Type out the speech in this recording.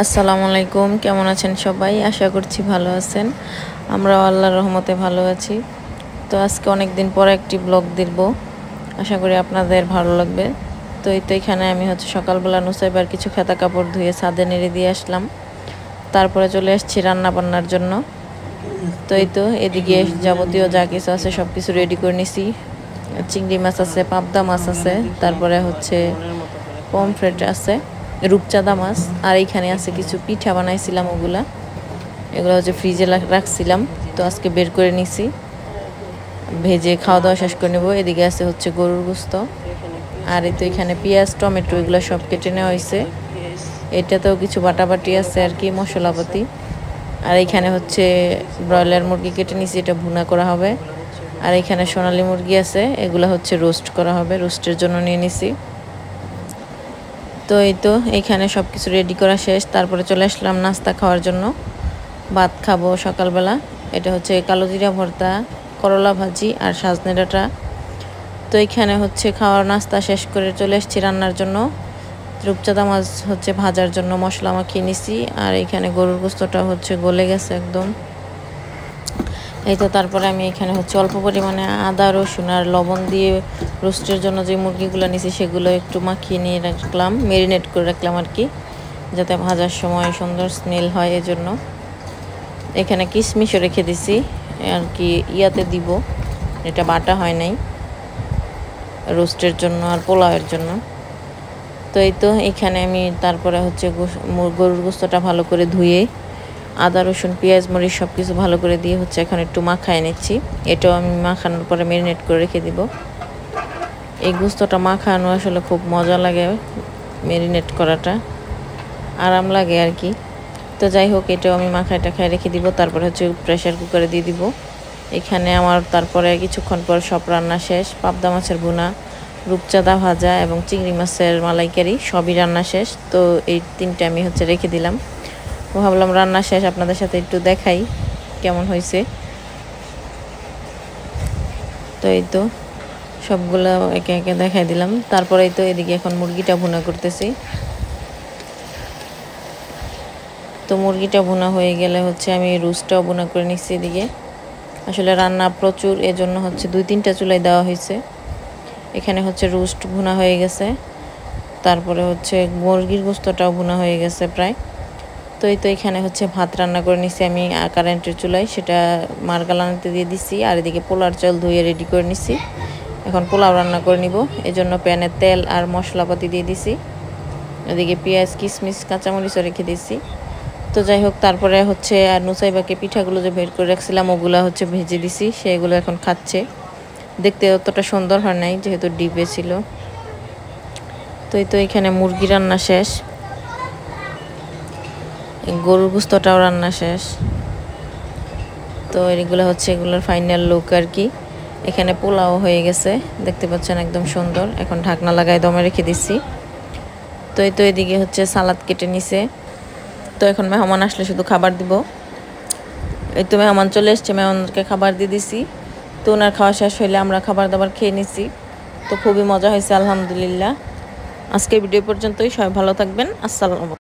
আসসালামু আলাইকুম, কেমন আছেন সবাই? আশা করছি ভালো আছেন। আমরাও আল্লাহর রহমতে ভালো আছি। তো আজকে অনেক দিন পর একটি ব্লগ দিব, আশা করি আপনাদের ভালো লাগবে। তো এখানে আমি সকালবেলা নুসাইবার কিছু খেতা কাপড় ধুয়ে ছাদে নেড়ে দিয়ে আসলাম। তারপরে চলে আসছি রান্না বান্নার জন্য। তো এদিকে যাবতীয় যা কিছু আছে সব কিছু রেডি করে নিছি। চিংড়ি মাছ আছে, পাবদা মাছ আছে, তারপরে পমফ্রেট আছে, রূপচাঁদা মাছ, আর এইখানে আছে কিছু পিঠা বানাইছিলাম, এগুলো ফ্রিজে রাখছিলাম। তো আজকে বের করে নিছি, ভেজে খাওয়া দাওয়া শেষ করে নেব। এদিকে আছে গরুর গোস্ত, আর এখানে পেঁয়াজ টমেটো এগুলো সব কেটে নেওয়া হয়েছে। এটাতেও কিছু বাটাবাটি আছে আর কি, মশলাপাতি। আর এখানে ব্রয়লার মুরগি কেটে নিছি, এটা ভুনা করা হবে। আর এখানে সোনালী মুরগি আছে, এগুলো রোস্ট করা হবে, রোস্টের জন্য নিয়ে নিছি। তো এইখানে সব কিছু রেডি করা শেষ। তারপরে চলে আসলাম নাস্তা খাওয়ার জন্য। ভাত খাবো সকালবেলা। এটা কালো জিরা ভর্তা, করলা ভাজি আর সজনে ডাঁটা। তো এইখানে খাওয়ার নাস্তা শেষ করে চলে এসেছি রান্নার জন্য। রূপচাঁদা মাছ ভাজার জন্য মশলা মাখিয়ে নিছি। আর এইখানে গরুর গোস্তটা গলে গেছে একদম। তারপরে আমি এখানে অল্প পরিমাণে আদা রসুন আর লবণ দিয়ে রোস্টের জন্য যে মুরগিগুলো নিছি সেগুলো একটু মাখিয়ে নিয়ে রাখলাম, ম্যারিনেট করে রাখলাম আর কি, যাতে ভাজার সময় সুন্দর স্মেল হয়। এজন্য এখানে কিশমিশও রেখে দিছি আর কি, ইয়াতে দিব, এটা বাটা হয় নাই, রোস্টের জন্য আর পোলাওয়ের জন্য। তো এখানে আমি তারপরে গরুর গোস্তটা ভালো করে ধুয়ে আদা রসুন পেঁয়াজ মরিচ সব কিছু ভালো করে দিয়ে এখন একটু মাখায় নিচ্ছি। এটাও আমি মাখানোর পরে ম্যারিনেট করে রেখে দিব। এই গোস্তটা মাখানো আসলে খুব মজা লাগে, ম্যারিনেট করাটা আরাম লাগে আর কি। তো যাই হোক, এটাও আমি মাখায় টাখায় রেখে দিব। তারপরে প্রেশার কুকারে দিয়ে দিব। এখানে আমার তারপরে কিছুক্ষণ পর সব রান্না শেষ। পাবদা মাছের ভুনা, রূপচাঁদা ভাজা এবং চিংড়ি মাছের মালাইকারি সবই রান্না শেষ। তো এই তিনটে আমি রেখে দিলাম। ভাবলাম রান্না শেষ, আপনাদের সাথে একটু দেখাই কেমন হয়েছে। তো সবগুলো একে একে দেখাই দিলাম। তারপরে এদিকে এখন মুরগিটা ভুনা করতেছি। তো মুরগিটা ভুনা হয়ে গেলে আমি রোস্টটাও ভুনা করে নিচ্ছি। এদিকে আসলে রান্না প্রচুর, এজন্য 2-3টা চুলায় দেওয়া হয়েছে। এখানে রোস্ট ভুনা হয়ে গেছে, তারপরে মুরগির গোস্তটাও ভুনা হয়ে গেছে প্রায়। তো এখানে ভাত রান্না করে নিছি আমি কারেন্টের চুলায়, সেটা মারগালানিতে দিয়ে দিছি। আর এদিকে পোলার চাল ধুয়ে রেডি করে নিছি, এখন পোলাও রান্না করে নিব। এজন্য প্যানে তেল আর মশলাপাতি দিয়ে দিছি। এদিকে পেঁয়াজ কিশমিশ কাঁচামরিচও রেখে দিছি। তো যাই হোক, তারপরে আর নুসাইবাকে পিঠাগুলো যে বের করে রাখছিলাম ওগুলা ভেজে দিছি, সেগুলো এখন খাচ্ছে। দেখতে অতটা সুন্দর হয় নাই যেহেতু ডিপে ছিল। তো এখানে মুরগি রান্না শেষ, গরুর গোস্তটাও রান্না শেষ। তো এগুলো এগুলোর ফাইনাল লুক আর কি। এখানে পোলাও হয়ে গেছে, দেখতে পাচ্ছেন একদম সুন্দর। এখন ঢাকনা লাগায় দমে রেখে দিচ্ছি। তো এদিকে সালাদ কেটে নিছে। তো এখন মেহমান আসলে শুধু খাবার দিব। মেহমান চলে এসছে, মেহমানকে খাবার দিয়ে দিছি। তো ওনার খাওয়া শেষ হইলে আমরা খাবার দাবার খেয়ে নিছি। তো খুবই মজা হয়েছে আলহামদুলিল্লাহ। আজকের ভিডিও পর্যন্তই, সবাই ভালো থাকবেন। আসসালামু আলাইকুম।